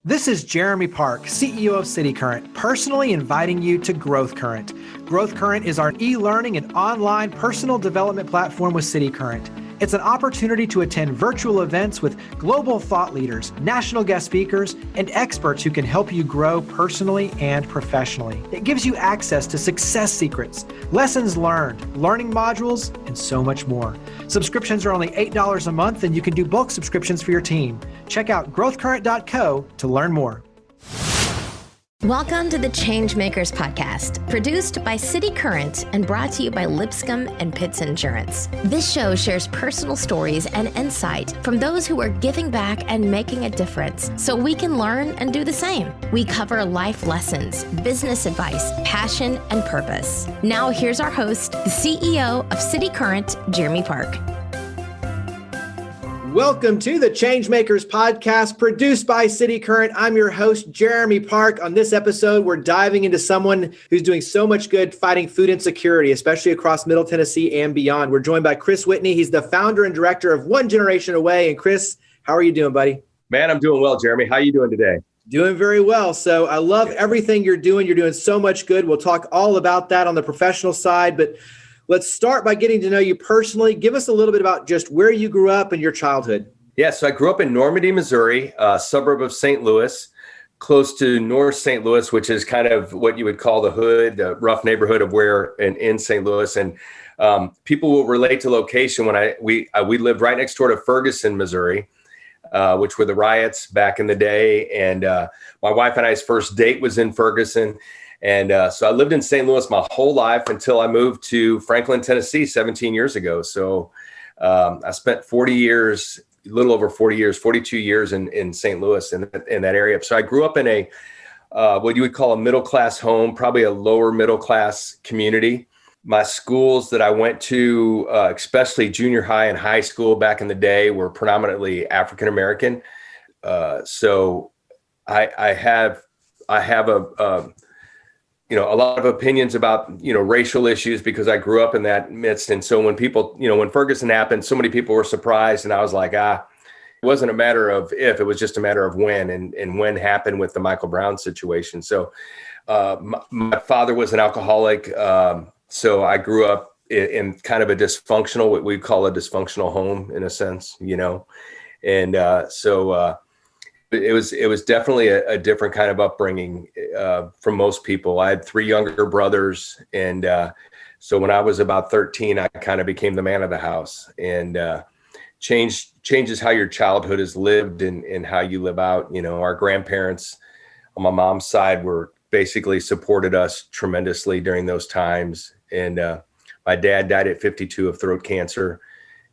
This is Jeremy Park, CEO of CityCurrent, personally inviting you to Growth Current. Growth Current is our e-learning and online personal development platform with CityCurrent. It's an opportunity to attend virtual events with global thought leaders, national guest speakers, and experts who can help you grow personally and professionally. It gives you access to success secrets, lessons learned, learning modules, and so much more. Subscriptions are only $8 a month, and you can do bulk subscriptions for your team. Check out growthcurrent.co to learn more. Welcome to the Changemakers Podcast, produced by CityCurrent and brought to you by Lipscomb and Pitts Insurance. This show shares personal stories and insight from those who are giving back and making a difference so we can learn and do the same. We cover life lessons, business advice, passion, and purpose. Now here's our host, the CEO of CityCurrent, Jeremy Park. Welcome to the Changemakers Podcast, produced by CityCurrent. I'm your host, Jeremy Park. On this episode, we're diving into someone who's doing so much good fighting food insecurity, especially across Middle Tennessee and beyond. We're joined by Chris Whitney. He's the founder and director of OneGen Away. And Chris, how are you doing, buddy? Man, I'm doing well, Jeremy. How are you doing today? Doing very well. So I love everything you're doing. You're doing so much good. We'll talk all about that on the professional side, but let's start by getting to know you personally. Give us a little bit about just where you grew up and your childhood. Yeah, so I grew up in Normandy, Missouri, a suburb of St. Louis, close to North St. Louis, which is kind of what you would call the hood, the rough neighborhood of where in St. Louis. And people will relate to location when we lived right next door to Ferguson, Missouri, which were the riots back in the day. And my wife and I's first date was in Ferguson. And so I lived in St. Louis my whole life until I moved to Franklin, Tennessee 17 years ago. So I spent 40 years, a little over 40 years, 42 years in St. Louis in that area. So I grew up in a what you would call a middle-class home, probably a lower middle-class community. My schools that I went to, especially junior high and high school back in the day, were predominantly African-American. So I have a lot of opinions about, racial issues because I grew up in that midst. And so when people, when Ferguson happened, so many people were surprised. And I was like, it wasn't a matter of if, it was just a matter of when, and when happened with the Michael Brown situation. So my father was an alcoholic. So I grew up in kind of a dysfunctional, what we call a dysfunctional home in a sense, and so it was definitely a different kind of upbringing from most people. I had 3 younger brothers. And so when I was about 13, I kind of became the man of the house, and changes how your childhood is lived and how you live out. Our grandparents on my mom's side basically supported us tremendously during those times. And my dad died at 52 of throat cancer.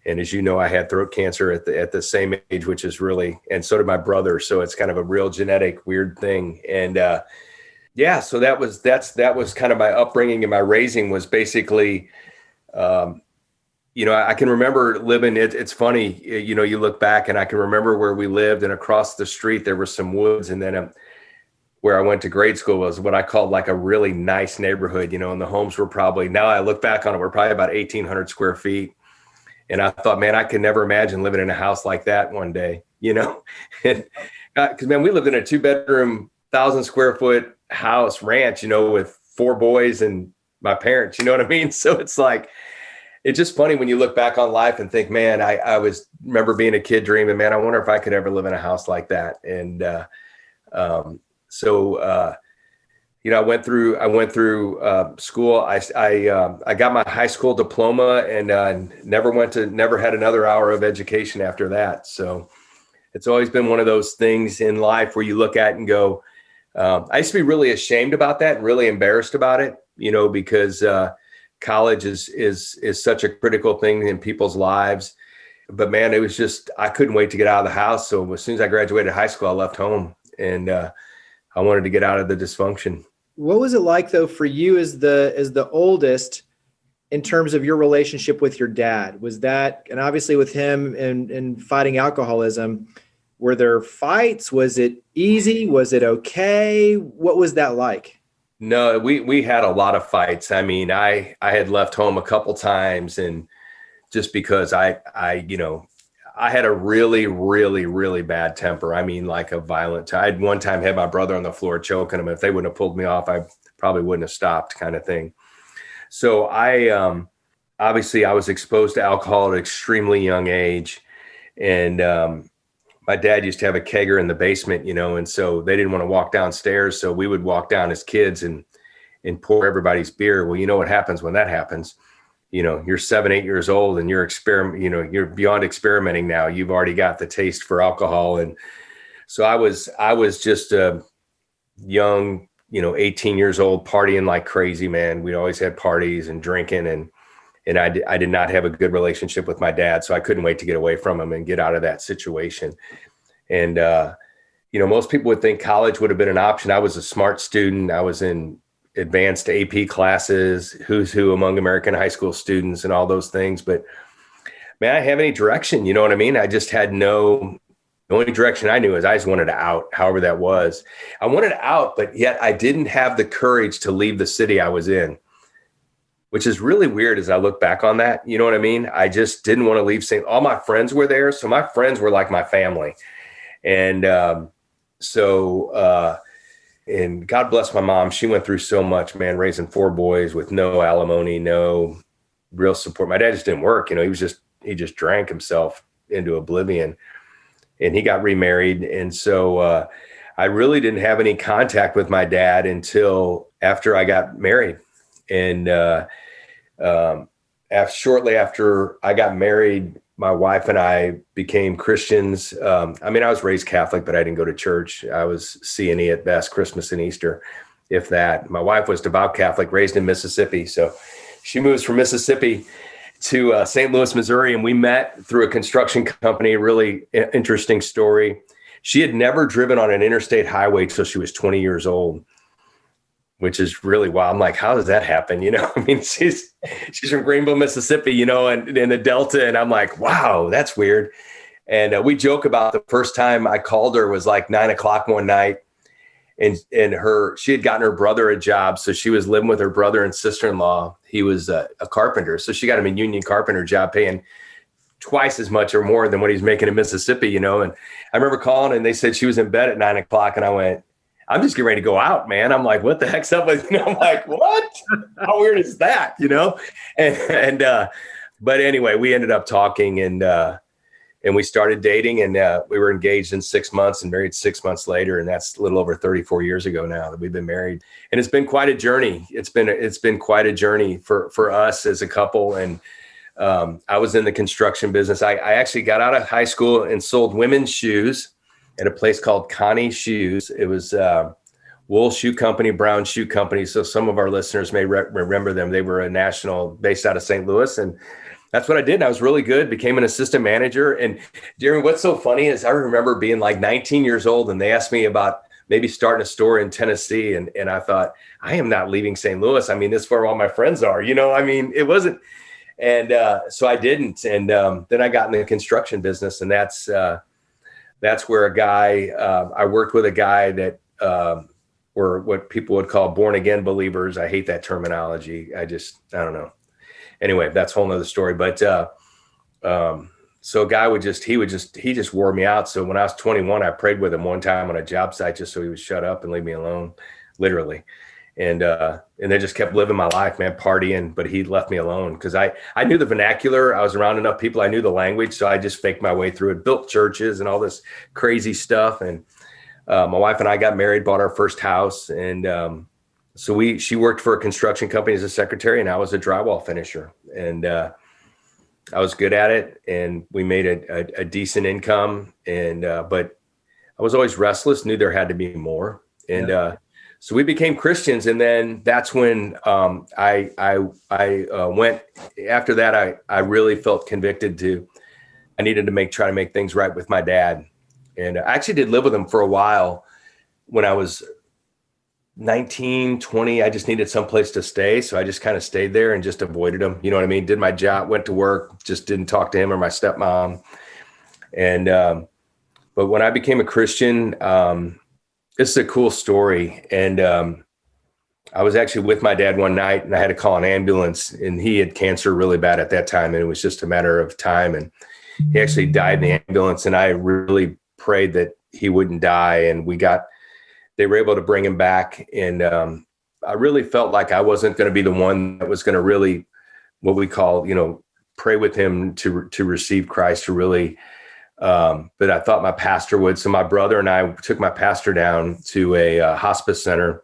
And as you know, I had throat cancer at the same age, which is really, and so did my brother. So it's kind of a real genetic weird thing. And so that was kind of my upbringing, and my raising was basically, I can remember living. It's funny, you look back and I can remember where we lived, and across the street there were some woods, and then where I went to grade school was what I called like a really nice neighborhood, and the homes were probably, now I look back on it, we're probably about 1,800 square feet. And I thought, man, I could never imagine living in a house like that one day, because, man, we lived in a 2-bedroom, 1,000 square foot house ranch, with 4 boys and my parents, you know what I mean? So it's like, it's just funny when you look back on life and think, man, I remember being a kid dreaming, man, I wonder if I could ever live in a house like that. And I went through school. I got my high school diploma, and never had another hour of education after that. So it's always been one of those things in life where you look at and go, I used to be really ashamed about that and really embarrassed about it, because college is such a critical thing in people's lives. But man, it was just, I couldn't wait to get out of the house. So as soon as I graduated high school, I left home, and I wanted to get out of the dysfunction. What was it like, though, for you as the oldest in terms of your relationship with your dad? Was that, and obviously with him and fighting alcoholism, were there fights? Was it easy? Was it okay? What was that like? No, we had a lot of fights. I mean, I had left home a couple times, and just because I I had a really, really, really bad temper. I mean, like a violent, I had one time had my brother on the floor choking him. If they wouldn't have pulled me off, I probably wouldn't have stopped, kind of thing. So obviously I was exposed to alcohol at an extremely young age. And my dad used to have a kegger in the basement, and so they didn't want to walk downstairs. So we would walk down as kids and pour everybody's beer. Well, you know what happens when that happens? You're 7, 8 years old and you're you're beyond experimenting now. You've already got the taste for alcohol. And so I was just a young, 18 years old, partying like crazy, man. We always had parties and drinking, and I did not have a good relationship with my dad. So I couldn't wait to get away from him and get out of that situation. And, most people would think college would have been an option. I was a smart student. I was in advanced AP classes, who's who among American high school students and all those things. But man, I didn't have any direction. You know what I mean? I just had the only direction I knew is I just wanted out, however that was. I wanted out, but yet I didn't have the courage to leave the city I was in, which is really weird as I look back on that. You know what I mean? I just didn't want to leave all my friends were there. So my friends were like my family. And and God bless my mom. She went through so much, man, raising 4 boys with no alimony, no real support. My dad just didn't work. He just drank himself into oblivion, and he got remarried. And so I really didn't have any contact with my dad until after I got married. And shortly after I got married, my wife and I became Christians. I was raised Catholic, but I didn't go to church. I was C&E at best, Christmas and Easter, if that. My wife was devout Catholic, raised in Mississippi. So she moves from Mississippi to St. Louis, Missouri, and we met through a construction company. Really interesting story. She had never driven on an interstate highway till she was 20 years old, which is really wild. I'm like, how does that happen? She's from Greenville, Mississippi, and in the Delta. And I'm like, wow, that's weird. And we joke about the first time I called her was like 9:00 one night. And she had gotten her brother a job. So she was living with her brother and sister-in-law. He was a carpenter. So she got him a union carpenter job paying twice as much or more than what he's making in Mississippi, And I remember calling and they said she was in bed at 9:00. And I went, I'm just getting ready to go out, man. I'm like, what the heck's up with, I'm like, what? How weird is that? But anyway, we ended up talking and we started dating, and we were engaged in 6 months and married 6 months later. And that's a little over 34 years ago now that we've been married. And it's been quite a journey. It's been quite a journey for us as a couple. And I was in the construction business. I actually got out of high school and sold women's shoes at a place called Connie Shoes. It was wool shoe company, brown shoe company. So some of our listeners may remember them. They were a national based out of St. Louis. And that's what I did. And I was really good, became an assistant manager. And Darren, what's so funny is I remember being like 19 years old and they asked me about maybe starting a store in Tennessee. And I thought, I am not leaving St. Louis. This is where all my friends are, it wasn't. And so I didn't. And then I got in the construction business, and that's where I worked with a guy that were what people would call born again believers. I hate that terminology. I don't know. Anyway, that's a whole nother story. But so a guy he just wore me out. So when I was 21, I prayed with him one time on a job site just so he would shut up and leave me alone, literally. And they just kept living my life, man, partying, but he left me alone because I knew the vernacular. I was around enough people. I knew the language. So I just faked my way through it, built churches and all this crazy stuff. And my wife and I got married, bought our first house. And so she worked for a construction company as a secretary, and I was a drywall finisher. And I was good at it, and we made a decent income. And but I was always restless, knew there had to be more. And so we became Christians, and then that's when I went. After that, I really felt convicted I needed to try to make things right with my dad, and I actually did live with him for a while. When I was 19, 20, I just needed someplace to stay, so I just kind of stayed there and just avoided him. You know what I mean? Did my job, went to work, just didn't talk to him or my stepmom. And but when I became a Christian. This is a cool story. And I was actually with my dad one night, and I had to call an ambulance, and he had cancer really bad at that time. And it was just a matter of time. And he actually died in the ambulance, and I really prayed that he wouldn't die. And they were able to bring him back. And I really felt like I wasn't going to be the one that was going to really, what we call, pray with him to receive Christ, to really, but I thought my pastor would. So my brother and I took my pastor down to a hospice center.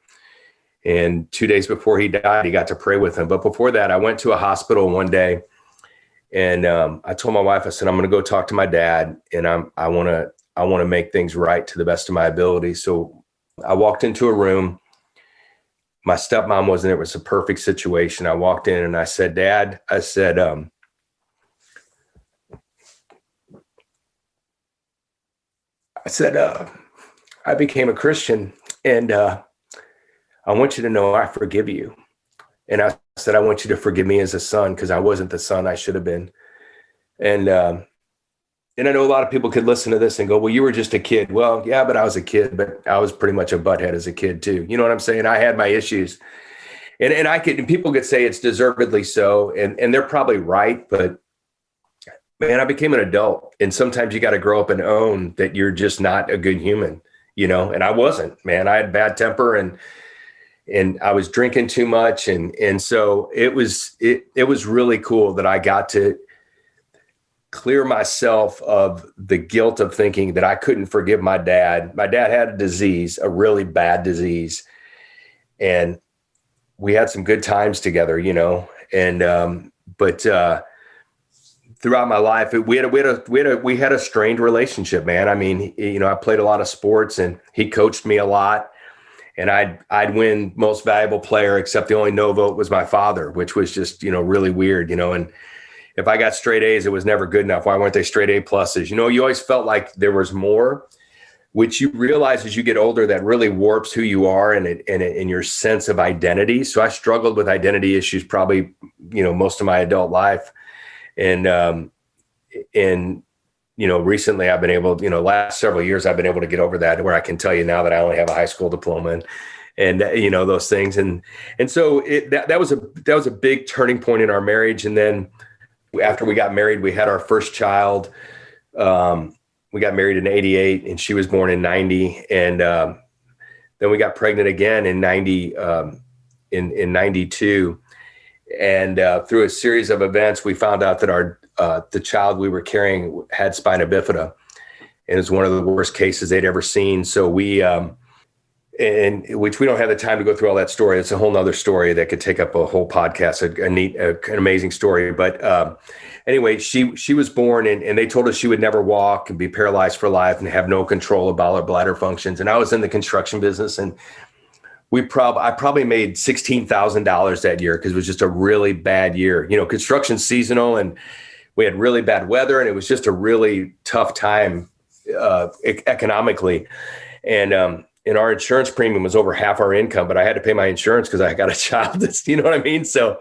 And 2 days before he died, he got to pray with him. But before that, I went to a hospital one day, and I told my wife, I said, I'm going to go talk to my dad, and I want to make things right to the best of my ability. So I walked into a room. My stepmom wasn't there. It was a perfect situation. I walked in and I said, Dad, I said, I became a Christian, and I want you to know I forgive you. And I said, I want you to forgive me as a son, because I wasn't the son I should have been. And I know a lot of people could listen to this and go, well, you were just a kid. Well, yeah, but I was a kid, but I was pretty much a butthead as a kid too. You know what I'm saying? I had my issues, and people could say it's deservedly so. And they're probably right, but man, I became an adult, and sometimes you got to grow up and own that you're just not a good human, and I wasn't, man. I had bad temper, and I was drinking too much. And so it was really cool that I got to clear myself of the guilt of thinking that I couldn't forgive my dad. My dad had a disease, a really bad disease. And we had some good times together, but throughout my life, we had a strained relationship, man. I mean, I played a lot of sports, and he coached me a lot, and I'd win most valuable player, except the only no vote was my father, which was just, really weird, and if I got straight A's, it was never good enough. Why weren't they straight A pluses? You always felt like there was more, which you realize as you get older, that really warps who you are and your sense of identity. So I struggled with identity issues probably, most of my adult life. And recently I've been able, last several years, I've been able to get over that, where I can tell you now that I only have a high school diploma and those things. And so that was a big turning point in our marriage. And then after we got married, we had our first child. We got married in 88, and she was born in 90. And then we got pregnant again in 92. And through a series of events, we found out that the child we were carrying had spina bifida, and it was one of the worst cases they'd ever seen. So and which we don't have the time to go through all that story. It's a whole nother story that could take up a whole podcast, an amazing story. But anyway, she was born, and they told us she would never walk and be paralyzed for life and have no control of bowel or bladder functions. And I was in the construction business, and I probably made $16,000 that year, because it was just a really bad year. Construction's seasonal, and we had really bad weather, and it was just a really tough time economically. And our insurance premium was over half our income, but I had to pay my insurance because I got a child. You know what I mean? So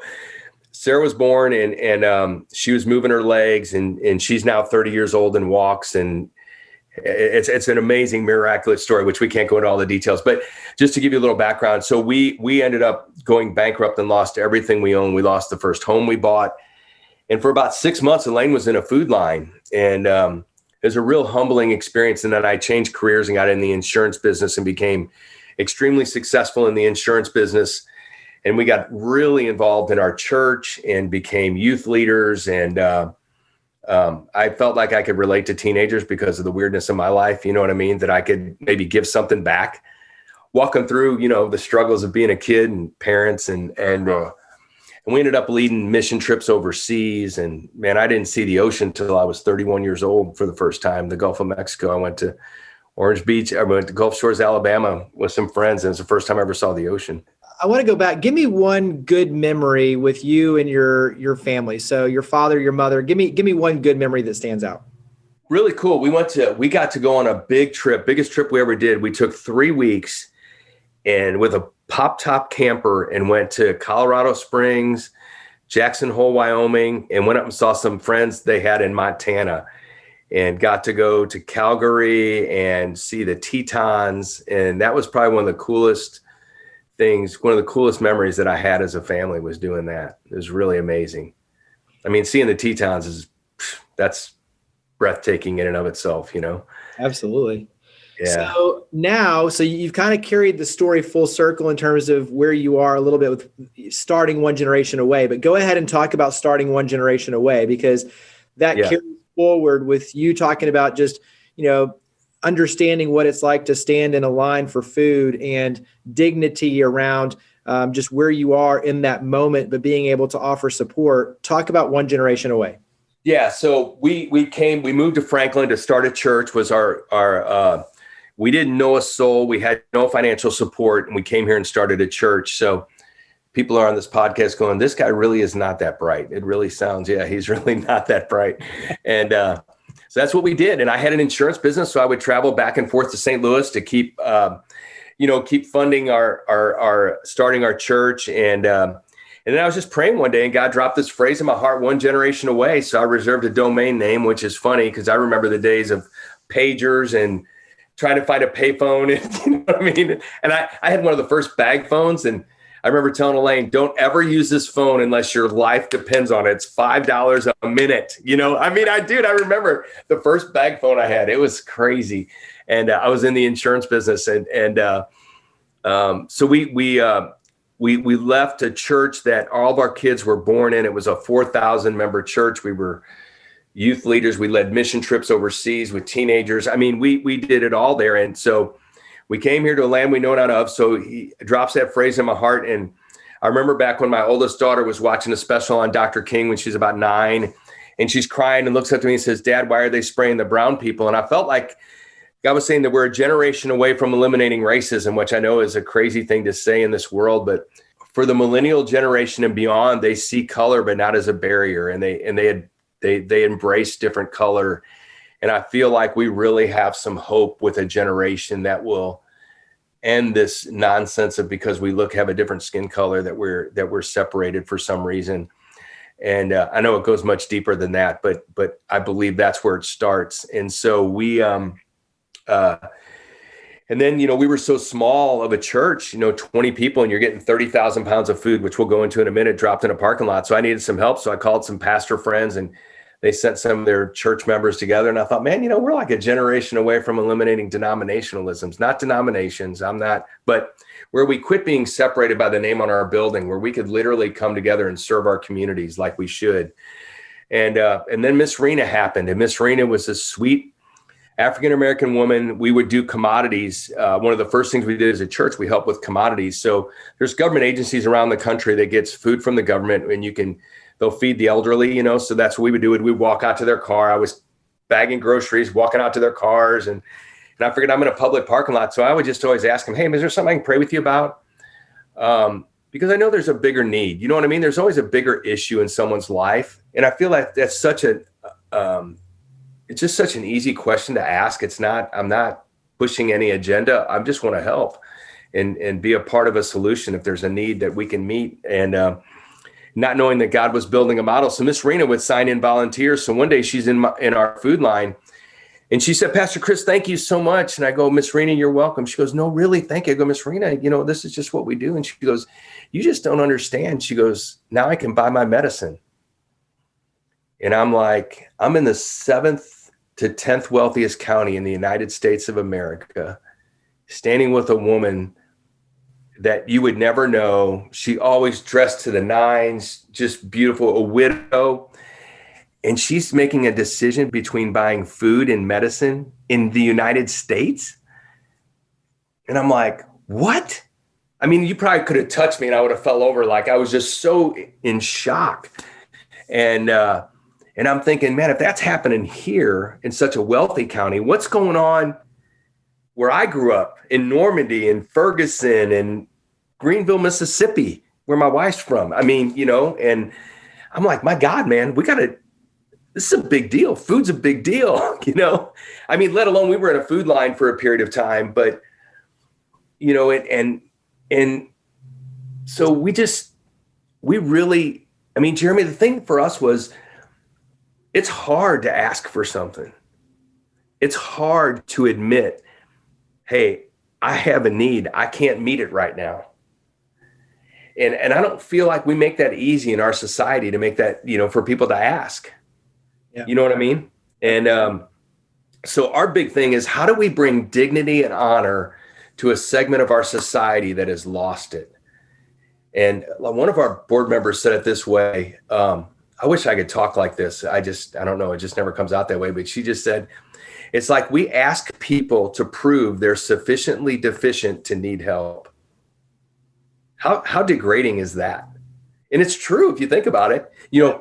Sarah was born, and she was moving her legs, and she's now 30 years old and walks. And it's an amazing, miraculous story, which we can't go into all the details, but just to give you a little background. So we ended up going bankrupt and lost everything we owned. We lost the first home we bought. And for about 6 months, Elaine was in a food line, and it was a real humbling experience. And then I changed careers and got in the insurance business and became extremely successful in the insurance business. And we got really involved in our church and became youth leaders. And I felt like I could relate to teenagers because of the weirdness of my life. You know what I mean? That I could maybe give something back, walk them through, the struggles of being a kid and parents. And we ended up leading mission trips overseas. And man, I didn't see the ocean till I was 31 years old for the first time, the Gulf of Mexico. I went to Orange Beach. I went to Gulf Shores, Alabama with some friends. And it's the first time I ever saw the ocean. I want to go back. Give me one good memory with you and your family. So your father, your mother, give me one good memory that stands out. Really cool. We got to go on a big trip, biggest trip we ever did. We took 3 weeks and with a pop top camper and went to Colorado Springs, Jackson Hole, Wyoming, and went up and saw some friends they had in Montana, and got to go to Calgary and see the Tetons. And that was probably one of the coolest things, one of the coolest memories that I had as a family was doing that. It was really amazing. I mean, seeing the Tetons breathtaking in and of itself, Absolutely. Yeah. So you've kind of carried the story full circle in terms of where you are a little bit with starting One Generation Away, but go ahead and talk about starting One Generation Away, because that carries forward with you talking about just, understanding what it's like to stand in a line for food and dignity around just where you are in that moment, but being able to offer support. Talk about One Generation Away. Yeah. So we moved to Franklin to start a church. Was our we didn't know a soul. We had no financial support, and we came here and started a church. So people are on this podcast going, this guy really is not that bright. It really sounds, he's really not that bright. And so that's what we did. And I had an insurance business, so I would travel back and forth to St. Louis to keep funding our starting our church. And then I was just praying one day, and God dropped this phrase in my heart, One Generation Away. So I reserved a domain name, which is funny because I remember the days of pagers and trying to find a payphone. And, you know what I mean? And I had one of the first bag phones. And I remember telling Elaine, don't ever use this phone unless your life depends on it. It's $5 a minute. I remember the first bag phone I had. It was crazy. And I was in the insurance business. So we left a church that all of our kids were born in. It was a 4,000 member church. We were youth leaders. We led mission trips overseas with teenagers. I mean, we did it all there. And so we came here to a land we know not of. So he drops that phrase in my heart. And I remember back when my oldest daughter was watching a special on Dr. King when she's about 9, and she's crying and looks up to me and says, Dad, why are they spraying the brown people? And I felt like God was saying that we're a generation away from eliminating racism, which I know is a crazy thing to say in this world. But for the millennial generation and beyond, they see color, but not as a barrier. And they embrace different color. And I feel like we really have some hope with a generation that will end this nonsense of because we have a different skin color that we're separated for some reason. And I know it goes much deeper than that, but I believe that's where it starts. And so we, and then, we were so small of a church, 20 people, and you're getting 30,000 pounds of food, which we'll go into in a minute, dropped in a parking lot. So I needed some help. So I called some pastor friends, and they sent some of their church members together. And I thought, man, we're like a generation away from eliminating denominationalisms, not denominations. But where we quit being separated by the name on our building, where we could literally come together and serve our communities like we should. And then Miss Rena happened. And Miss Rena was a sweet African-American woman. We would do commodities. One of the first things we did as a church, we helped with commodities. So there's government agencies around the country that gets food from the government, and they'll feed the elderly, so that's what we would do. We'd walk out to their car. I was bagging groceries, walking out to their cars. And I figured I'm in a public parking lot. So I would just always ask them, hey, is there something I can pray with you about? Because I know there's a bigger need. You know what I mean? There's always a bigger issue in someone's life. And I feel like that's it's just such an easy question to ask. I'm not pushing any agenda. I just want to help and be a part of a solution if there's a need that we can meet. And not knowing that God was building a model. So Miss Rena would sign in volunteers. So one day she's in our food line, and she said, Pastor Chris, thank you so much. And I go, Miss Rena, you're welcome. She goes, no, really, thank you. I go, Miss Rena, this is just what we do. And she goes, you just don't understand. She goes, now I can buy my medicine. And I'm like, I'm in the 7th to 10th wealthiest county in the United States of America, standing with a woman that you would never know. She always dressed to the nines, just beautiful, a widow. And she's making a decision between buying food and medicine in the United States. And I'm like, what? I mean, you probably could have touched me and I would have fell over. Like, I was just so in shock. And I'm thinking, man, if that's happening here in such a wealthy county, what's going on where I grew up in Normandy and Ferguson and Greenville, Mississippi, where my wife's from? I mean, and I'm like, my God, man, this is a big deal. Food's a big deal, I mean, let alone we were in a food line for a period of time, but, and so we really, I mean, Jeremy, the thing for us was, it's hard to ask for something. It's hard to admit, hey, I have a need. I can't meet it right now. And I don't feel like we make that easy in our society to make that, for people to ask. Yeah. You know what I mean? And so our big thing is, how do we bring dignity and honor to a segment of our society that has lost it? And one of our board members said it this way. I wish I could talk like this. I don't know. It just never comes out that way. But she just said, it's like we ask people to prove they're sufficiently deficient to need help. How degrading is that? And it's true if you think about it.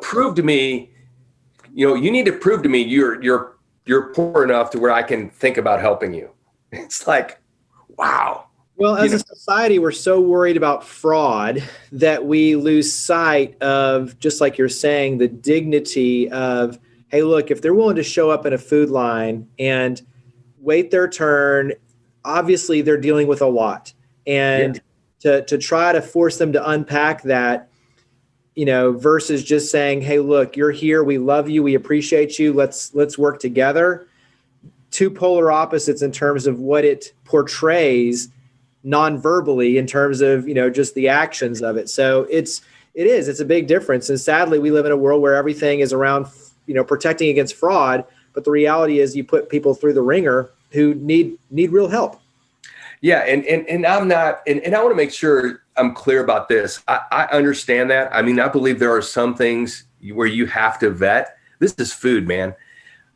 Prove to me, you need to prove to me you're poor enough to where I can think about helping you. It's like, wow. Well, as a society, we're so worried about fraud that we lose sight of, just like you're saying, the dignity of, hey, look, if they're willing to show up in a food line and wait their turn, obviously they're dealing with a lot. And to try to force them to unpack that, versus just saying, hey, look, you're here. We love you. We appreciate you. Let's work together. Two polar opposites in terms of what it portrays non-verbally in terms of, just the actions of it. So it's a big difference. And sadly, we live in a world where everything is around, protecting against fraud. But the reality is you put people through the ringer who need real help. Yeah. And I'm not, and I want to make sure I'm clear about this. I understand that. I mean, I believe there are some things where you have to vet. This is food, man.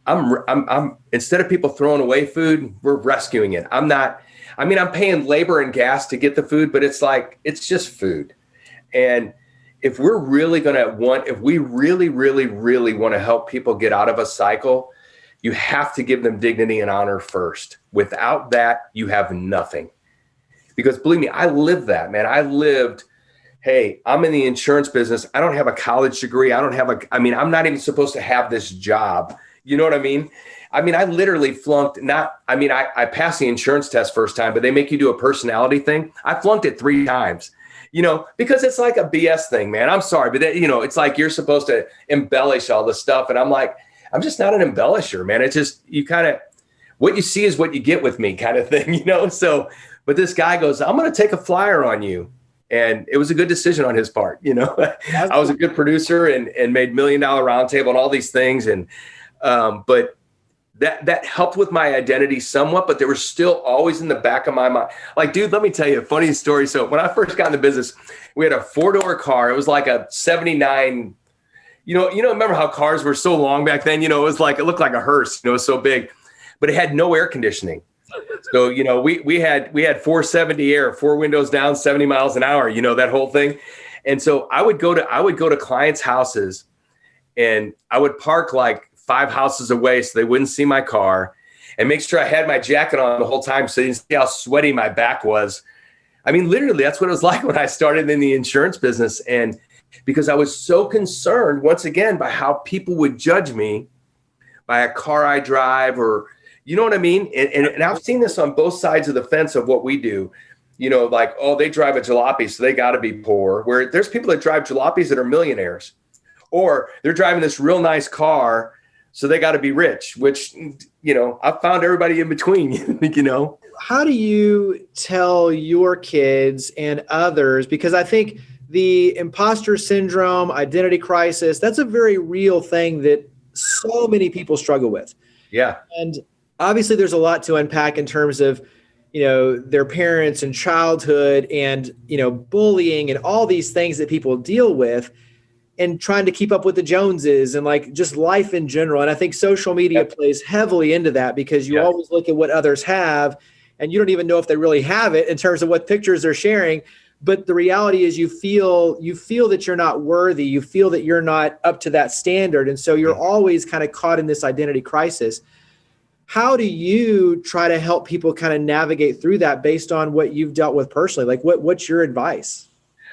I'm instead of people throwing away food, we're rescuing it. I'm paying labor and gas to get the food, but it's just food. And if we're really if we really, really, really want to help people get out of a cycle, you have to give them dignity and honor first. Without that, you have nothing. Because believe me, I lived that, man. Hey, I'm in the insurance business. I don't have a college degree. I'm not even supposed to have this job. You know what I mean? I literally flunked I passed the insurance test first time, but they make you do a personality thing. I flunked it 3 times, because it's like a BS thing, man. I'm sorry, but it's like you're supposed to embellish all this stuff. And I'm like, I'm just not an embellisher, man. It's just, what you see is what you get with me kind of thing, So, but this guy goes, I'm going to take a flyer on you. And it was a good decision on his part. I was a good producer and made $1 million roundtable and all these things. And, but that helped with my identity somewhat, but there was still always in the back of my mind. Like, dude, let me tell you a funny story. So when I first got in the business, we had a 4-door car. It was like a 79, remember how cars were so long back then? It looked like a hearse, it was so big, but it had no air conditioning. So, we had 470 air, 4 windows down, 70 miles an hour, that whole thing. And so I would go to clients' houses and I would park like 5 houses away so they wouldn't see my car, and make sure I had my jacket on the whole time so you didn't see how sweaty my back was. Literally, that's what it was like when I started in the insurance business. And because I was so concerned, once again, by how people would judge me by a car I drive, or, you know what I mean? And I've seen this on both sides of the fence of what we do. Like, oh, they drive a jalopy, so they got to be poor. Where there's people that drive jalopies that are millionaires, or they're driving this real nice car, so they got to be rich, which, I've found everybody in between, How do you tell your kids and others? Because I think the imposter syndrome, identity crisis, that's a very real thing that so many people struggle with. Yeah. And obviously there's a lot to unpack in terms of, their parents and childhood and, bullying and all these things that people deal with, and trying to keep up with the Joneses and like just life in general. And I think social media plays heavily into that, because you always look at what others have and you don't even know if they really have it in terms of what pictures they're sharing. But the reality is you feel that you're not worthy. You feel that you're not up to that standard. And so you're always kind of caught in this identity crisis. How do you try to help people kind of navigate through that based on what you've dealt with personally? Like what's your advice?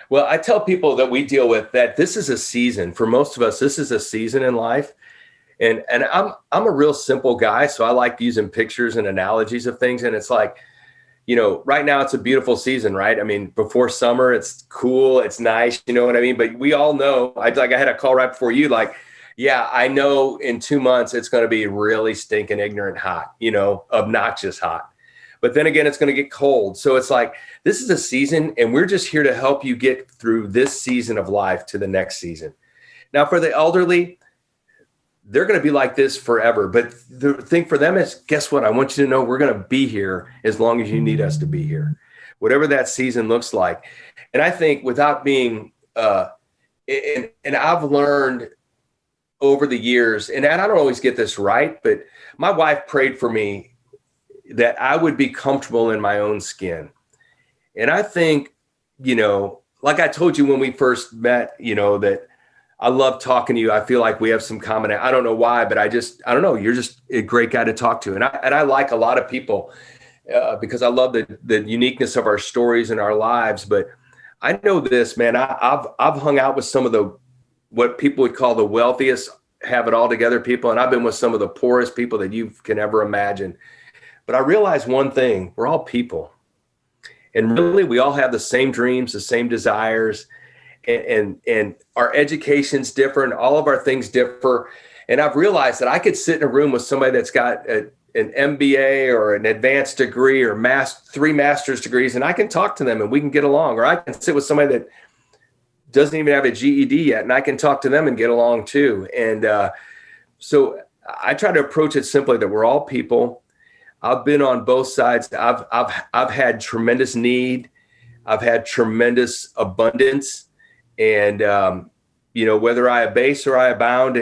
Well, I tell people that we deal with that this is a season. For most of us, this is a season in life. And I'm a real simple guy, so I like using pictures and analogies of things. And it's like, right now it's a beautiful season, right? Before summer, it's cool, it's nice, you know what I mean? But we all know, I had a call right before you, like, yeah, I know in 2 months it's going to be really stinking ignorant hot, obnoxious hot. But then again, it's going to get cold. So it's like, this is a season, and we're just here to help you get through this season of life to the next season. Now, for the elderly, they're going to be like this forever. But the thing for them is, guess what? I want you to know we're going to be here as long as you need us to be here, whatever that season looks like. And I think without being, and I've learned over the years, and I don't always get this right, but my wife prayed for me that I would be comfortable in my own skin. And I think, like I told you when we first met, that I love talking to you. I feel like we have some common, I don't know why, but I don't know. You're just a great guy to talk to. And I like a lot of people because I love the uniqueness of our stories and our lives. But I know this, man, I've hung out with some of what people would call the wealthiest, have it all together people. And I've been with some of the poorest people that you can ever imagine. But I realized one thing, we're all people. And really, we all have the same dreams, the same desires. And our education's different. All of our things differ. And I've realized that I could sit in a room with somebody that's got an MBA or an advanced degree or 3 master's degrees, and I can talk to them and we can get along. Or I can sit with somebody that doesn't even have a GED yet, and I can talk to them and get along too. And so I try to approach it simply that we're all people. I've been on both sides. I've had tremendous need. I've had tremendous abundance. And, whether I abase or I abound,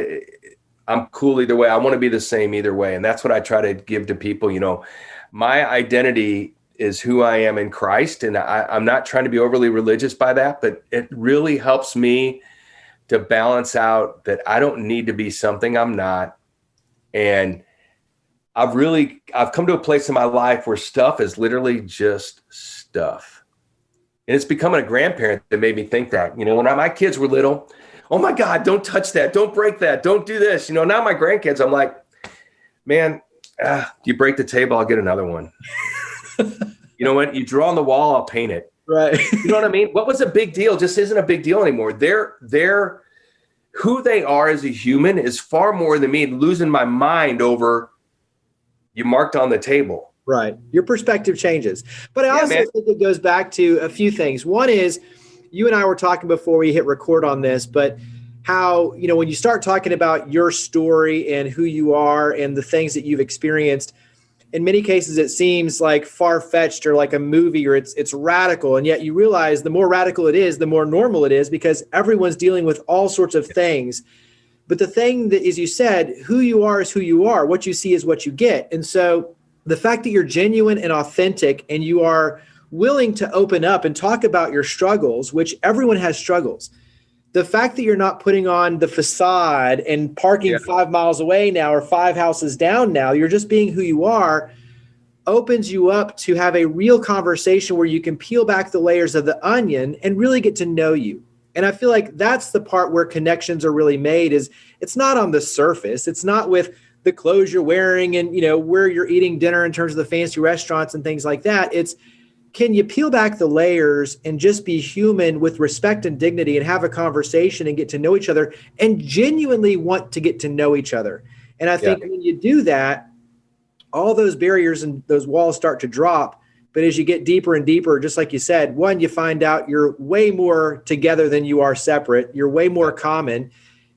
I'm cool either way. I want to be the same either way. And that's what I try to give to people. My identity is who I am in Christ. And I'm not trying to be overly religious by that, but it really helps me to balance out that I don't need to be something I'm not. And I've come to a place in my life where stuff is literally just stuff. And it's becoming a grandparent that made me think that, when my kids were little, oh my God, don't touch that. Don't break that. Don't do this. Now my grandkids, I'm like, man, you break the table, I'll get another one. You know what? You draw on the wall, I'll paint it. Right. You know what I mean? What was a big deal just isn't a big deal anymore. They're who they are as a human is far more than me losing my mind over you marked on the table. Right. Your perspective changes. But I also think it goes back to a few things. One is, you and I were talking before we hit record on this, but how, when you start talking about your story and who you are and the things that you've experienced, in many cases, it seems like far-fetched or like a movie or it's radical. And yet you realize the more radical it is, the more normal it is because everyone's dealing with all sorts of things. But the thing that, as you said, who you are is who you are. What you see is what you get. And so the fact that you're genuine and authentic and you are willing to open up and talk about your struggles, which everyone has struggles. The fact that you're not putting on the facade and parking 5 miles away now or 5 houses down now, you're just being who you are, opens you up to have a real conversation where you can peel back the layers of the onion and really get to know you. And I feel like that's the part where connections are really made is it's not on the surface. It's not with the clothes you're wearing and, where you're eating dinner in terms of the fancy restaurants and things like that. It's, can you peel back the layers and just be human with respect and dignity and have a conversation and get to know each other and genuinely want to get to know each other? And I think when you do that, all those barriers and those walls start to drop. But as you get deeper and deeper, just like you said, one, you find out you're way more together than you are separate. You're way more common.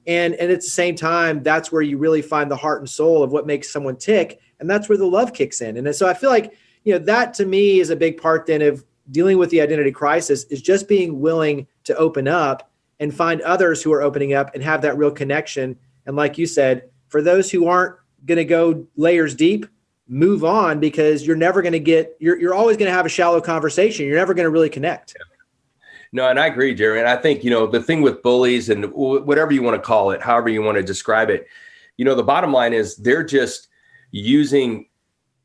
And at the same time, that's where you really find the heart and soul of what makes someone tick. And that's where the love kicks in. And so I feel like, that to me is a big part then of dealing with the identity crisis is just being willing to open up and find others who are opening up and have that real connection. And like you said, for those who aren't going to go layers deep, move on because you're never going to you're always going to have a shallow conversation. You're never going to really connect. No, and I agree, Jerry. And I think, the thing with bullies and whatever you want to call it, however you want to describe it, the bottom line is they're just using,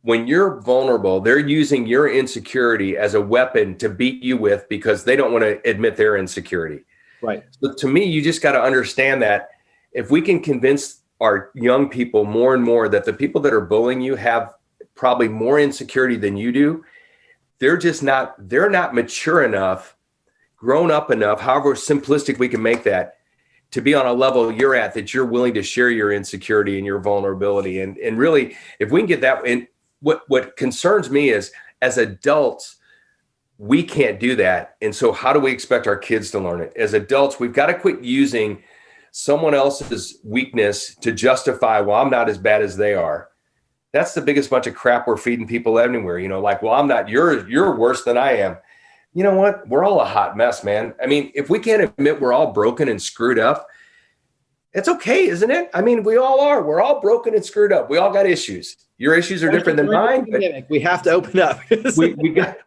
when you're vulnerable, they're using your insecurity as a weapon to beat you with because they don't want to admit their insecurity. Right. So to me, you just got to understand that if we can convince our young people more and more that the people that are bullying you have probably more insecurity than you do, they're not mature enough, grown up enough, however simplistic we can make that, to be on a level you're at that you're willing to share your insecurity and your vulnerability. And really, if we can get that, and what concerns me is as adults, we can't do that. And so how do we expect our kids to learn it? As adults, we've got to quit using someone else's weakness to justify, well, I'm not as bad as they are. That's the biggest bunch of crap we're feeding people anywhere. Like, well, I'm not, you're worse than I am. You know what? We're all a hot mess, man. I mean, if we can't admit we're all broken and screwed up, it's okay, isn't it? I mean, we all are. We're all broken and screwed up. We all got issues. Your issues are different than mine. But we have to open up.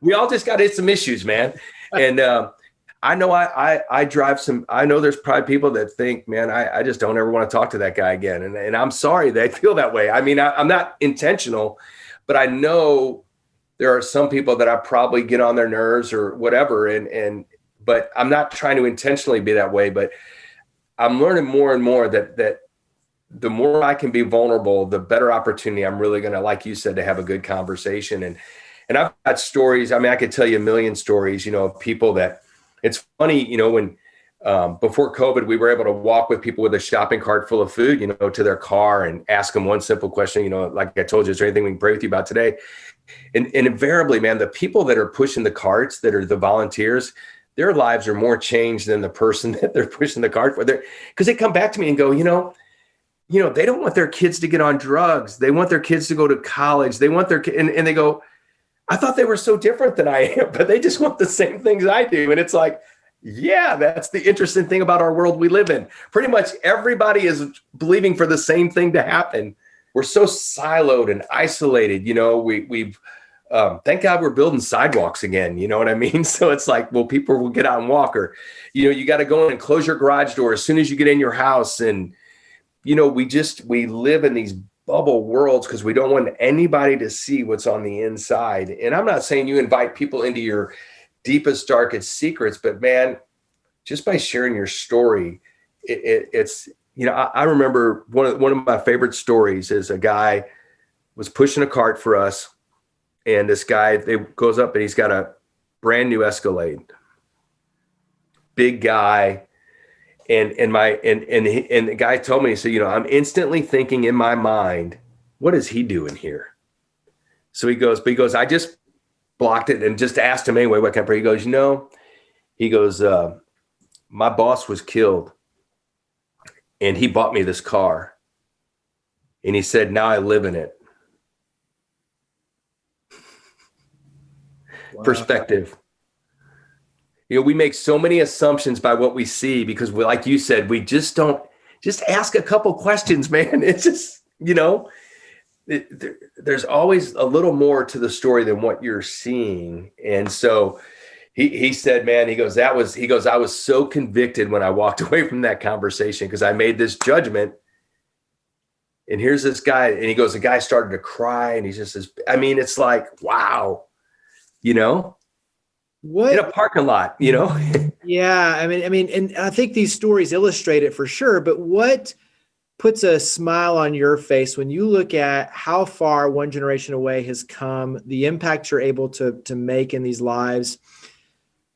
we all just got some issues, man. And I know I drive some. I know there's probably people that think, man, I just don't ever want to talk to that guy again. And I'm sorry they feel that way. I mean, I'm not intentional, but I know there are some people that I probably get on their nerves or whatever. But I'm not trying to intentionally be that way. But I'm learning more and more that the more I can be vulnerable, the better opportunity I'm really going to, like you said, to have a good conversation. And I've got stories. I mean, I could tell you a million stories, of people that, it's funny, when before COVID, we were able to walk with people with a shopping cart full of food, to their car and ask them one simple question, like I told you, is there anything we can pray with you about today? And invariably, man, the people that are pushing the carts, that are the volunteers, their lives are more changed than the person that they're pushing the cart for. Because they come back to me and go, they don't want their kids to get on drugs. They want their kids to go to college. They want and they go, I thought they were so different than I am, but they just want the same things I do. And it's like, yeah, that's the interesting thing about our world we live in. Pretty much everybody is believing for the same thing to happen. We're so siloed and isolated. We've thank God we're building sidewalks again. You know what I mean? So it's like, well, people will get out and walk, or, you got to go in and close your garage door as soon as you get in your house. And, we live in these bubble worlds because we don't want anybody to see what's on the inside. And I'm not saying you invite people into your deepest, darkest secrets, but man, just by sharing your story, it's, I remember one of my favorite stories is a guy was pushing a cart for us. And this guy, goes up and he's got a brand new Escalade, big guy. And the guy told me, he said, I'm instantly thinking in my mind, what is he doing here? So he goes, I just blocked it and just asked him anyway, what kind of prayer? He goes, my boss was killed and he bought me this car. And he said, now I live in it. Wow. Perspective. We make so many assumptions by what we see because we, like you said, we just ask a couple questions, man. It's just, there's always a little more to the story than what you're seeing. And so he said, man, I was so convicted when I walked away from that conversation because I made this judgment. And here's this guy, and he goes, the guy started to cry and he just says, I mean, it's like, wow, what in a parking lot, Yeah. I mean, and I think these stories illustrate it for sure, but what puts a smile on your face when you look at how far One Generation Away has come, the impact you're able to make in these lives?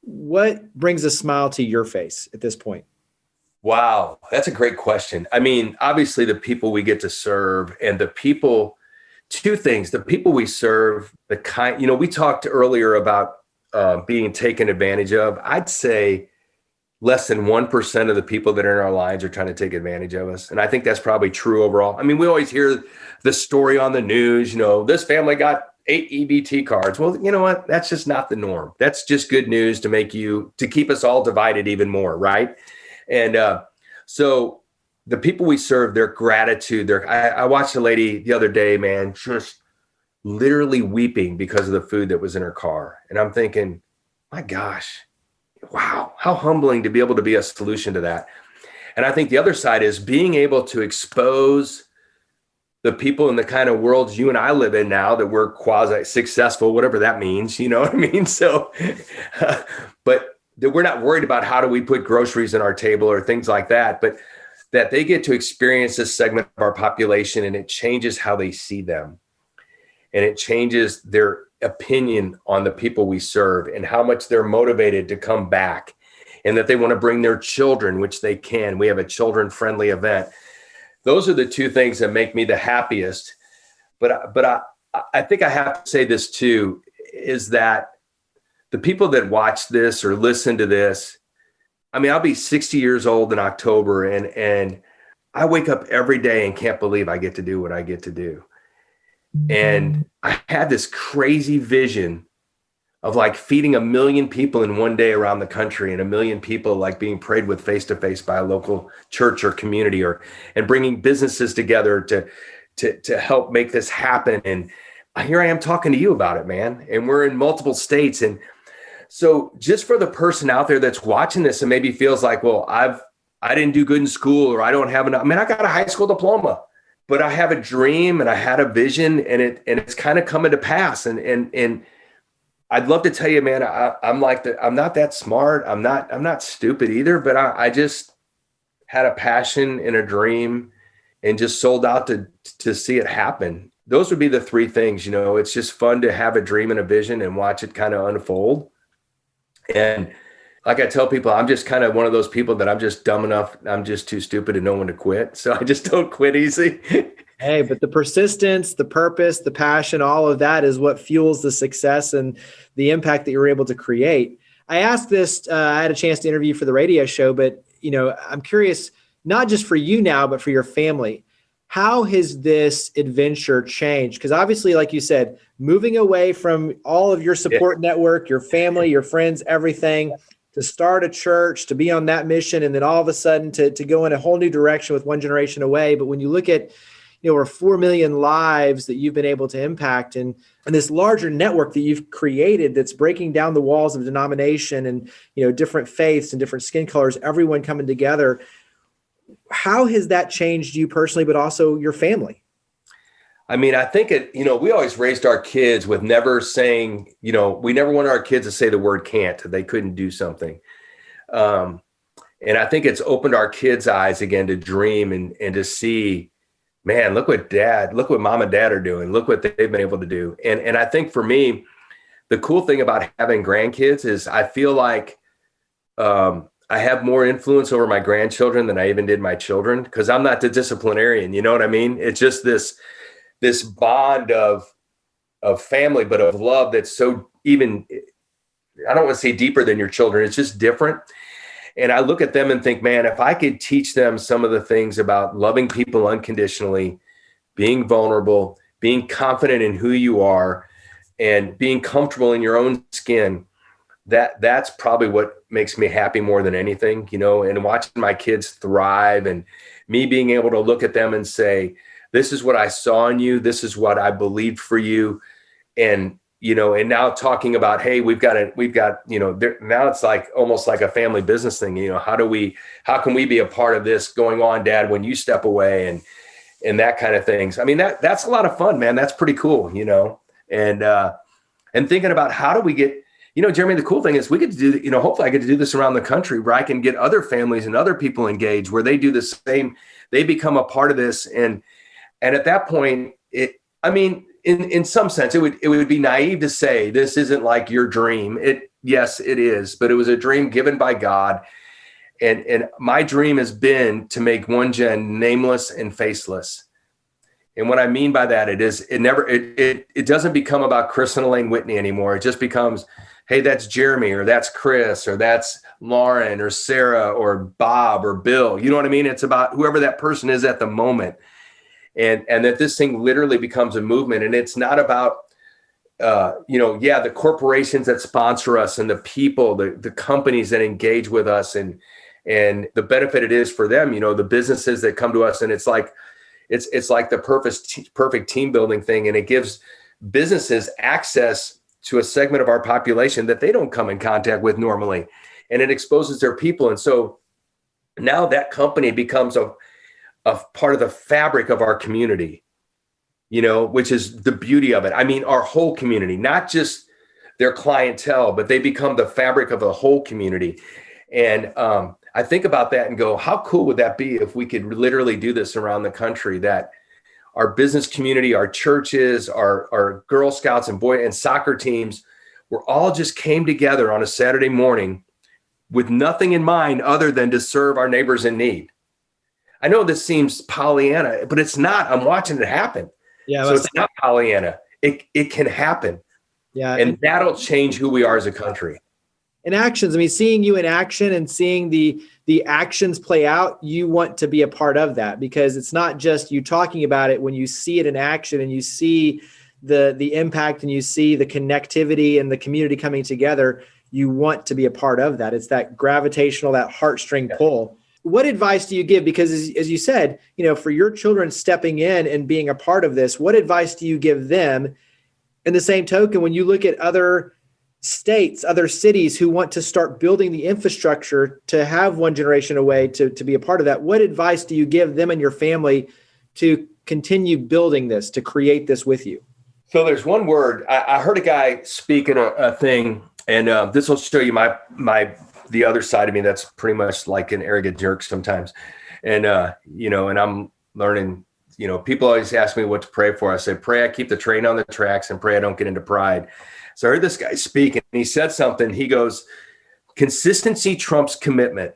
What brings a smile to your face at this point? Wow. That's a great question. I mean, obviously the people we get to serve and the people, two things, the people we serve, the kind, we talked earlier about being taken advantage of. I'd say less than 1% of the people that are in our lives are trying to take advantage of us. And I think that's probably true overall. I mean, we always hear the story on the news, this family got 8 EBT cards. Well, you know what? That's just not the norm. That's just good news to keep us all divided even more. Right. And so the people we serve, their gratitude, I watched a lady the other day, man, just literally weeping because of the food that was in her car. And I'm thinking, my gosh, wow, how humbling to be able to be a solution to that. And I think the other side is being able to expose the people in the kind of worlds you and I live in now that we're quasi successful, whatever that means, you know what I mean? So, but that we're not worried about how do we put groceries on our table or things like that, but that they get to experience this segment of our population and it changes how they see them. And it changes their opinion on the people we serve and how much they're motivated to come back and that they want to bring their children, which they can. We have a children-friendly event. Those are the two things that make me the happiest. But I think I have to say this too, is that the people that watch this or listen to this, I mean, I'll be 60 years old in October, and I wake up every day and can't believe I get to do what I get to do. And I had this crazy vision of like feeding 1 million people in one day around the country, and 1 million people like being prayed with face to face by a local church or community, and bringing businesses together to help make this happen. And here I am talking to you about it, man. And we're in multiple states. And so just for the person out there that's watching this and maybe feels like, well, I didn't do good in school, or I don't have enough. I mean, I got a high school diploma, but I have a dream and I had a vision, and it's kind of coming to pass. And I'd love to tell you, man, I'm not that smart. I'm not stupid either, but I just had a passion and a dream and just sold out to see it happen. Those would be the three things. It's just fun to have a dream and a vision and watch it kind of unfold. And like I tell people, I'm just kind of one of those people that I'm just dumb enough. I'm just too stupid to know when to quit. So I just don't quit easy. Hey, but the persistence, the purpose, the passion, all of that is what fuels the success and the impact that you're able to create. I asked this, I had a chance to interview for the radio show, but I'm curious, not just for you now, but for your family. How has this adventure changed? Because obviously, like you said, moving away from all of your support network, your family, your friends, everything, to start a church, to be on that mission, and then all of a sudden to go in a whole new direction with One Generation Away. But when you look at over 4 million lives that you've been able to impact, and this larger network that you've created that's breaking down the walls of denomination and different faiths and different skin colors, everyone coming together. How has that changed you personally, but also your family? I mean, I think we always raised our kids with never saying, we never wanted our kids to say the word can't, they couldn't do something. And I think it's opened our kids' eyes again to dream and to see, man, look what mom and dad are doing. Look what they've been able to do. And I think for me, the cool thing about having grandkids is I feel like I have more influence over my grandchildren than I even did my children, because I'm not the disciplinarian. You know what I mean? It's just this bond of family, but of love that's so even, I don't want to say deeper than your children. It's just different. And I look at them and think, man, if I could teach them some of the things about loving people unconditionally, being vulnerable, being confident in who you are, and being comfortable in your own skin, that's probably what makes me happy more than anything, and watching my kids thrive and me being able to look at them and say, this is what I saw in you. This is what I believed for you. And, and now talking about, hey, we've got, now it's like almost like a family business thing. How can we be a part of this going on, Dad, when you step away and that kind of things. I mean, that's a lot of fun, man. That's pretty cool, and thinking about how do we get, Jeremy, the cool thing is we get to do, hopefully I get to do this around the country where I can get other families and other people engaged, where they do the same, they become a part of this. And at that point, in some sense, it would be naive to say this isn't like your dream. Yes, it is, but it was a dream given by God. And my dream has been to make OneGen nameless and faceless. And what I mean by that, it doesn't become about Chris and Elaine Whitney anymore. It just becomes, hey, that's Jeremy, or that's Chris, or that's Lauren, or Sarah, or Bob, or Bill. You know what I mean? It's about whoever that person is at the moment. And that this thing literally becomes a movement. And it's not about, the corporations that sponsor us and the people, the companies that engage with us and the benefit it is for them, the businesses that come to us. And it's like the perfect team building thing. And it gives businesses access to a segment of our population that they don't come in contact with normally. And it exposes their people. And so now that company becomes a part of the fabric of our community, which is the beauty of it. I mean, our whole community, not just their clientele, but they become the fabric of the whole community. And I think about that and go, how cool would that be if we could literally do this around the country, that our business community, our churches, our Girl Scouts and boy and soccer teams were all just came together on a Saturday morning with nothing in mind other than to serve our neighbors in need. I know this seems Pollyanna, but it's not. I'm watching it happen. Yeah, so it's not Pollyanna. It can happen. Yeah, and that'll change who we are as a country. In actions, I mean, seeing you in action and seeing the actions play out, you want to be a part of that, because it's not just you talking about it. When you see it in action and you see the impact and you see the connectivity and the community coming together, you want to be a part of that. It's that gravitational, that heartstring pull. What advice do you give? Because as you said, for your children stepping in and being a part of this, what advice do you give them? In the same token, when you look at other states, other cities who want to start building the infrastructure to have One Generation Away to be a part of that, what advice do you give them and your family to continue building this, to create this with you? So there's one word. I heard a guy speak at a thing, and this will show you the other side of me that's pretty much like an arrogant jerk sometimes. And, and I'm learning, people always ask me what to pray for. I say, pray I keep the train on the tracks and pray I don't get into pride. So I heard this guy speak, and he said something. He goes, consistency trumps commitment.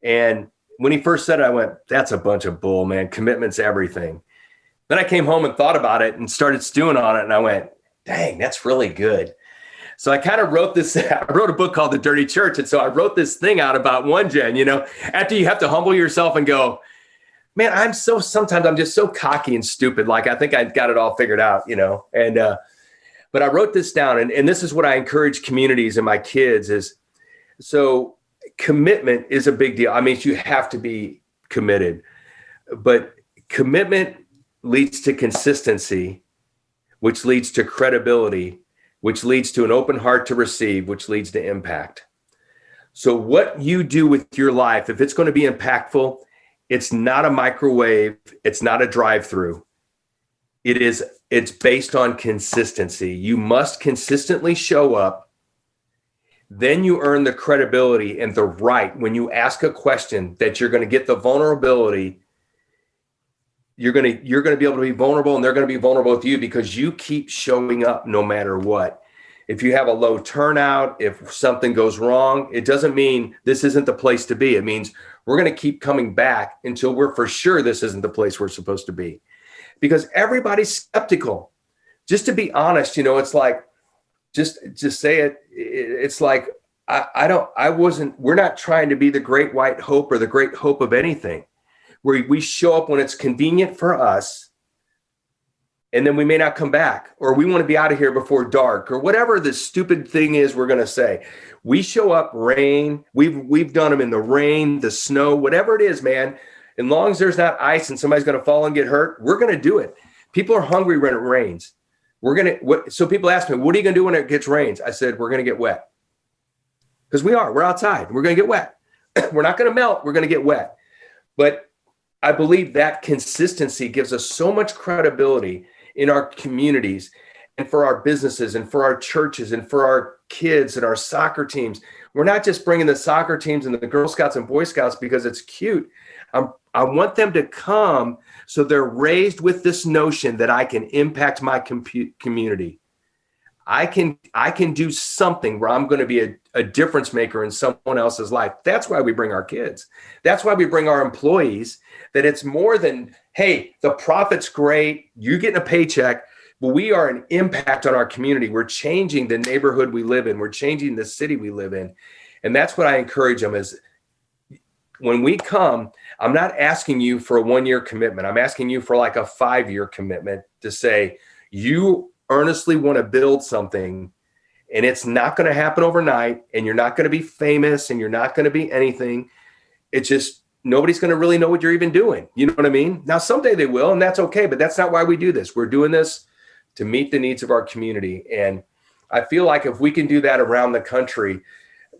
And when he first said it, I went, that's a bunch of bull, man. Commitment's everything. Then I came home and thought about it and started stewing on it. And I went, dang, that's really good. So I kind of wrote this. I wrote a book called The Dirty Church. And so I wrote this thing out about OneGen, after you have to humble yourself and go, man, sometimes I'm just so cocky and stupid. Like I think I got it all figured out, but I wrote this down, and this is what I encourage communities and my kids is, so commitment is a big deal. I mean, you have to be committed, but commitment leads to consistency, which leads to credibility, which leads to an open heart to receive, which leads to impact. So what you do with your life, if it's going to be impactful, it's not a microwave, it's not a drive-through. It's based on consistency. You must consistently show up. Then you earn the credibility and the right when you ask a question that you're going to get the vulnerability. You're going to be able to be vulnerable, and they're going to be vulnerable with you because you keep showing up no matter what. If you have a low turnout, if something goes wrong, it doesn't mean this isn't the place to be. It means we're going to keep coming back until we're for sure this isn't the place we're supposed to be. Because everybody's skeptical. Just to be honest, it's like, just say it. It's like, we're not trying to be the great white hope or the great hope of anything. Where we show up when it's convenient for us, and then we may not come back, or we want to be out of here before dark, or whatever the stupid thing is we're going to say. We show up rain. We've done them in the rain, the snow, whatever it is, man. As long as there's not ice and somebody's going to fall and get hurt, we're going to do it. People are hungry when it rains. So people ask me, what are you going to do when it gets rains? I said, we're going to get wet. Because we're outside. We're going to get wet. We're not going to melt. We're going to get wet. But I believe that consistency gives us so much credibility in our communities and for our businesses and for our churches and for our kids and our soccer teams. We're not just bringing the soccer teams and the Girl Scouts and Boy Scouts because it's cute. I want them to come so they're raised with this notion that I can impact my community. I can do something where I'm going to be a difference maker in someone else's life. That's why we bring our kids. That's why we bring our employees, that it's more than, hey, the profit's great, you're getting a paycheck, but we are an impact on our community. We're changing the neighborhood we live in. We're changing the city we live in. And that's what I encourage them is, when we come, I'm not asking you for a 1-year commitment. I'm asking you for like a 5-year commitment to say, you earnestly want to build something, and it's not going to happen overnight, and you're not going to be famous, and you're not going to be anything. It's just, nobody's going to really know what you're even doing. You know what I mean? Now, someday they will, and that's okay, but that's not why we do this. We're doing this to meet the needs of our community. And I feel like if we can do that around the country,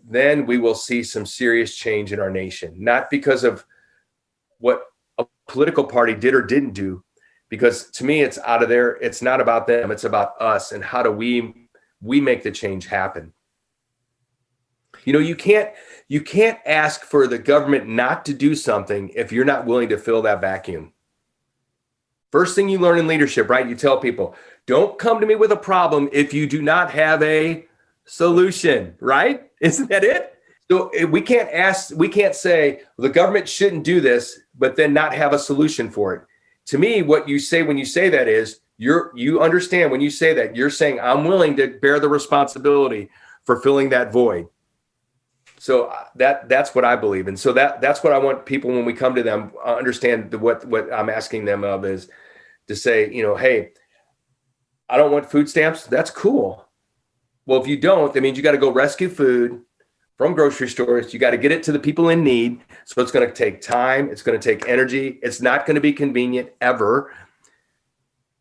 then we will see some serious change in our nation, not because of what a political party did or didn't do, because to me, it's out of there. It's not about them. It's about us. And how do we make the change happen? You can't ask for the government not to do something if you're not willing to fill that vacuum. First thing you learn in leadership, right? You tell people, don't come to me with a problem if you do not have a solution, right? Isn't that it? So we can't say, well, the government shouldn't do this, but then not have a solution for it. To me, what you say when you say that is, you understand when you say that, you're saying, I'm willing to bear the responsibility for filling that void. So that's what I believe. And so that's what I want people, when we come to them, understand what I'm asking them of is to say, hey, I don't want food stamps. That's cool. Well, if you don't, that means you got to go rescue food from grocery stores. You got to get it to the people in need. So it's going to take time. It's going to take energy. It's not going to be convenient ever.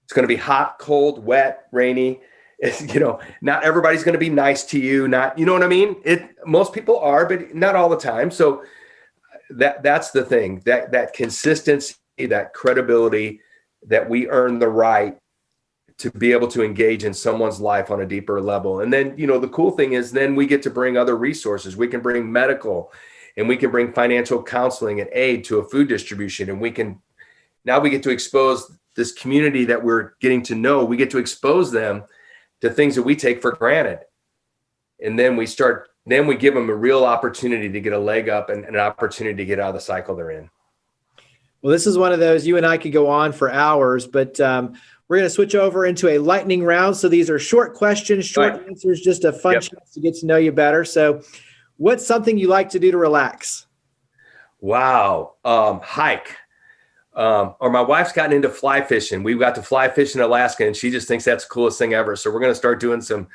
It's going to be hot, cold, wet, rainy. Not everybody's going to be nice to you. Not, you know what I mean? Most people are, but not all the time. So that's the thing, that consistency, that credibility, that we earn the right to be able to engage in someone's life on a deeper level. And then, the cool thing is then we get to bring other resources. We can bring medical, and we can bring financial counseling and aid to a food distribution. And now we get to expose this community that we're getting to know. We get to expose them to things that we take for granted. And then we give them a real opportunity to get a leg up and an opportunity to get out of the cycle they're in. Well, this is one of those, you and I could go on for hours, but we're going to switch over into a lightning round. So these are short questions, short answers, just a fun chance to get to know you better. So what's something you like to do to relax? Wow. Hike. Or my wife's gotten into fly fishing. We've got to fly fish in Alaska, and she just thinks that's the coolest thing ever. So we're going to start doing some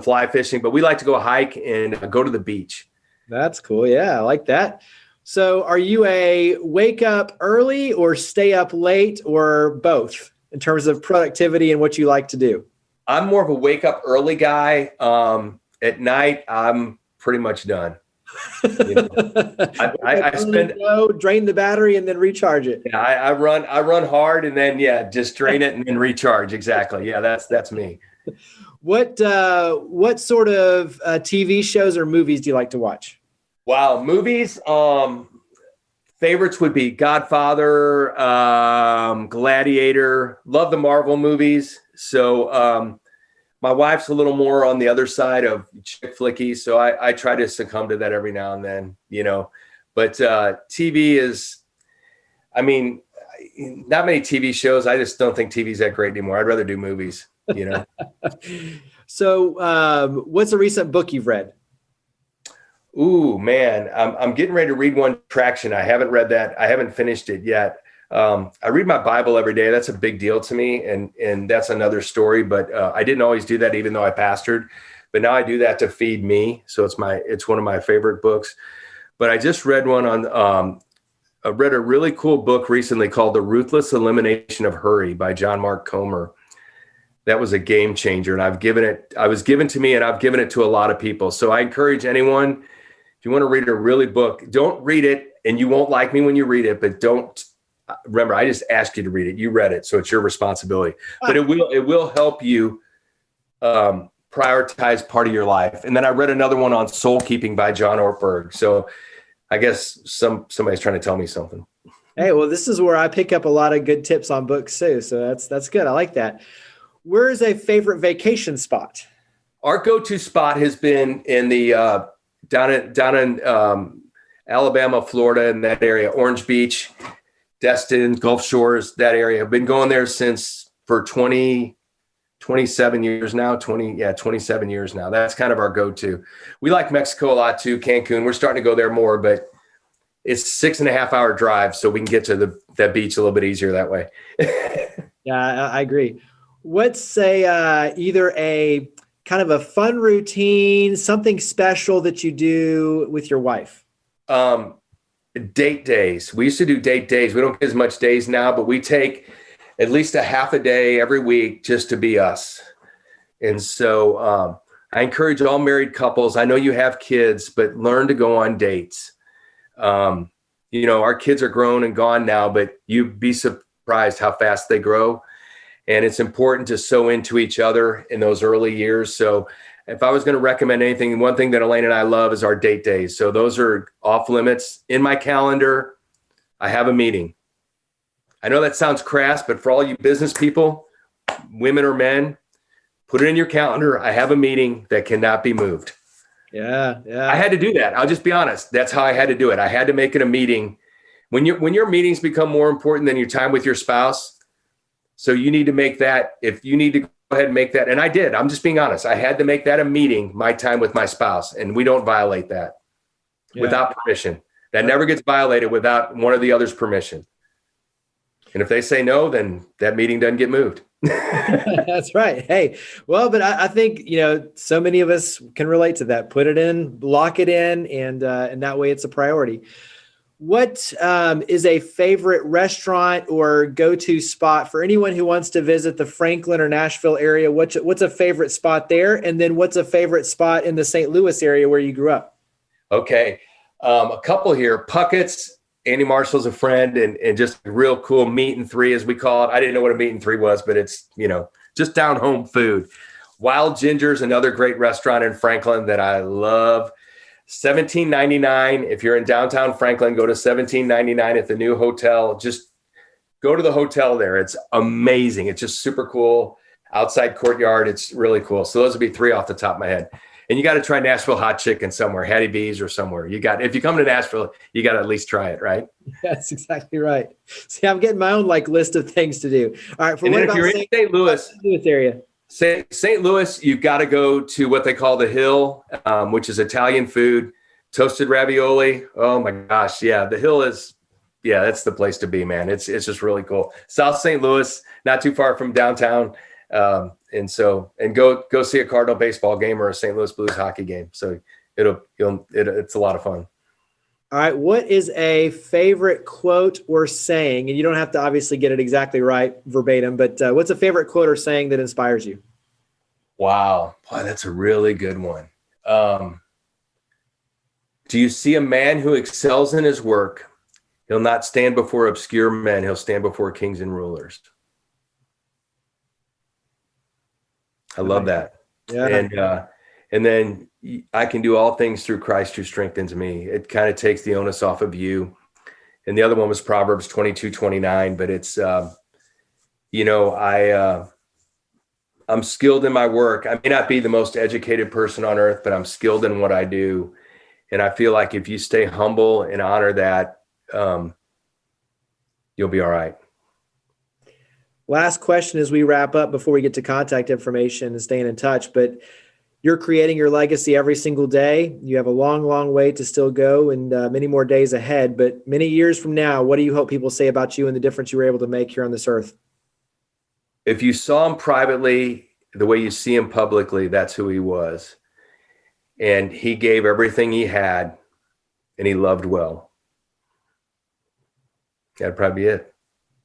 fly fishing, but we like to go hike and go to the beach. That's cool. Yeah, I like that. So are you a wake up early or stay up late, or both in terms of productivity and what you like to do? I'm more of a wake up early guy. At night, I'm pretty much done. I spend drain the battery and then recharge it. Yeah, I run hard and then just drain it and then recharge. Exactly. Yeah, that's me. What sort of TV shows or movies do you like to watch? Wow, movies. Favorites would be Godfather, Gladiator. Love the Marvel movies. So my wife's a little more on the other side of chick flicky, so I try to succumb to that every now and then, But TV is, not many TV shows. I just don't think TV's that great anymore. I'd rather do movies, So what's a recent book you've read? Ooh, man, I'm getting ready to read one, Traction. I haven't read that. I haven't finished it yet. I read my Bible every day. That's a big deal to me. And that's another story, but I didn't always do that, even though I pastored, but now I do that to feed me. So it's one of my favorite books, but I just read one I read a really cool book recently called The Ruthless Elimination of Hurry by John Mark Comer. That was a game changer. And I was given to me, and I've given it to a lot of people. So I encourage anyone, if you want to read a really book, don't read it, and you won't like me when you read it, but remember, I just asked you to read it. You read it, so it's your responsibility. But it will help you prioritize part of your life. And then I read another one on soul keeping by John Ortberg. So I guess somebody's trying to tell me something. Hey, well, this is where I pick up a lot of good tips on books too. So that's good. I like that. Where is a favorite vacation spot? Our go-to spot has been in the down in Alabama, Florida, in that area, Orange Beach, Destin, Gulf Shores, that area. I've been going there for 27 years now, 27 years now. That's kind of our go-to. We like Mexico a lot too, Cancun. We're starting to go there more, but it's 6.5 hour drive. So we can get to that beach a little bit easier that way. Yeah, I agree. What's either a kind of a fun routine, something special that you do with your wife? Date days. We used to do date days. We don't get as much days now, but we take at least a half a day every week just to be us. And so I encourage all married couples. I know you have kids, but learn to go on dates. Our kids are grown and gone now, but you'd be surprised how fast they grow. And it's important to sow into each other in those early years. So if I was going to recommend anything, one thing that Elaine and I love is our date days. So those are off limits. In my calendar, I have a meeting. I know that sounds crass, but for all you business people, women or men, put it in your calendar. I have a meeting that cannot be moved. Yeah. I had to do that. I'll just be honest. That's how I had to do it. I had to make it a meeting. When your meetings become more important than your time with your spouse, so you need to make that, if you need to go ahead and make that. And I did, I'm just being honest. I had to make that a meeting, my time with my spouse, and we don't violate that. without permission. That never gets violated without one or the other's permission. And if they say no, then that meeting doesn't get moved. That's right. Hey, well, but I think, so many of us can relate to that. Put it in, lock it in, and that way it's a priority. What is a favorite restaurant or go-to spot for anyone who wants to visit the Franklin or Nashville area? What's a favorite spot there? And then what's a favorite spot in the St. Louis area where you grew up? Okay. A couple here. Puckett's. Andy Marshall's a friend, and just real cool meat and three, as we call it. I didn't know what a meat and three was, but it's, just down home food. Wild Ginger's another great restaurant in Franklin that I love. $17.99. If you're in downtown Franklin, go to $17.99 at the new hotel. Just go to the hotel there. It's amazing. It's just super cool. Outside courtyard. It's really cool. So those would be three off the top of my head. And you got to try Nashville hot chicken somewhere, Hattie B's or somewhere. If you come to Nashville, you got to at least try it, right? That's exactly right. See, I'm getting my own list of things to do. All right. And then if you're in St. Louis area, St. Louis, you've got to go to what they call the Hill, which is Italian food, toasted ravioli. Oh my gosh. Yeah. The Hill is, that's the place to be, man. It's just really cool. South St. Louis, not too far from downtown. And go see a Cardinal baseball game or a St. Louis Blues hockey game. So it's a lot of fun. All right. What is a favorite quote or saying? And you don't have to obviously get it exactly right verbatim, but what's a favorite quote or saying that inspires you? Wow. Boy, that's a really good one. Do you see a man who excels in his work? He'll not stand before obscure men. He'll stand before kings and rulers. I love that. Yeah. And then I can do all things through Christ who strengthens me. It kind of takes the onus off of you. And the other one was Proverbs 22:29, but it's, I'm skilled in my work. I may not be the most educated person on earth, but I'm skilled in what I do. And I feel like if you stay humble and honor that, you'll be all right. Last question as we wrap up before we get to contact information and staying in touch, but you're creating your legacy every single day. You have a long, long way to still go and many more days ahead. But many years from now, what do you hope people say about you and the difference you were able to make here on this earth? If you saw him privately, the way you see him publicly, that's who he was. And he gave everything he had and he loved well. That'd probably be it.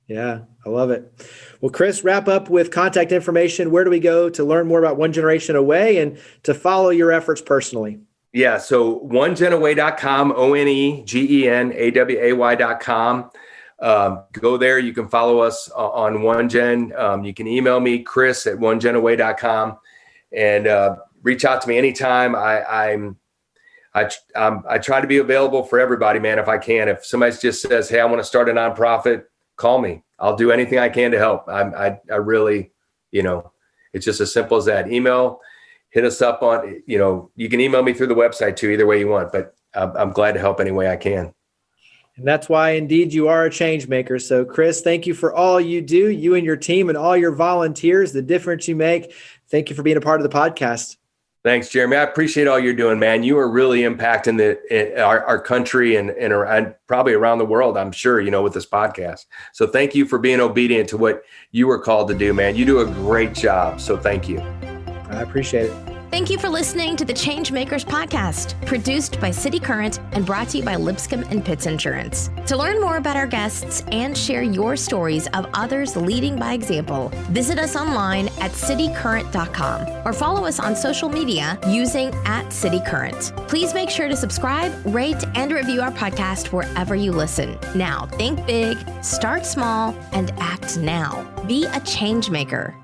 Yeah, I love it. Well, Chris, wrap up with contact information. Where do we go to learn more about OneGenAway and to follow your efforts personally? Yeah, so OneGenAway.com, OneGenAway.com. Go there. You can follow us on OneGen. You can email me, Chris at OneGenAway.com, and reach out to me anytime. I try to be available for everybody, man, if I can. If somebody just says, hey, I want to start a nonprofit, call me. I'll do anything I can to help. I really, it's just as simple as that. Email, hit us up on, you can email me through the website too, either way you want, but I'm glad to help any way I can. And that's why indeed you are a change maker. So Chris, thank you for all you do, you and your team and all your volunteers, the difference you make. Thank you for being a part of the podcast. Thanks, Jeremy. I appreciate all you're doing, man. You are really impacting our country and probably around the world, I'm sure, with this podcast. So thank you for being obedient to what you were called to do, man. You do a great job. So thank you. I appreciate it. Thank you for listening to the Changemakers podcast, produced by City Current and brought to you by Lipscomb and Pitts Insurance. To learn more about our guests and share your stories of others leading by example, visit us online at citycurrent.com or follow us on social media using @CityCurrent. Please make sure to subscribe, rate, and review our podcast wherever you listen. Now, think big, start small, and act now. Be a change maker.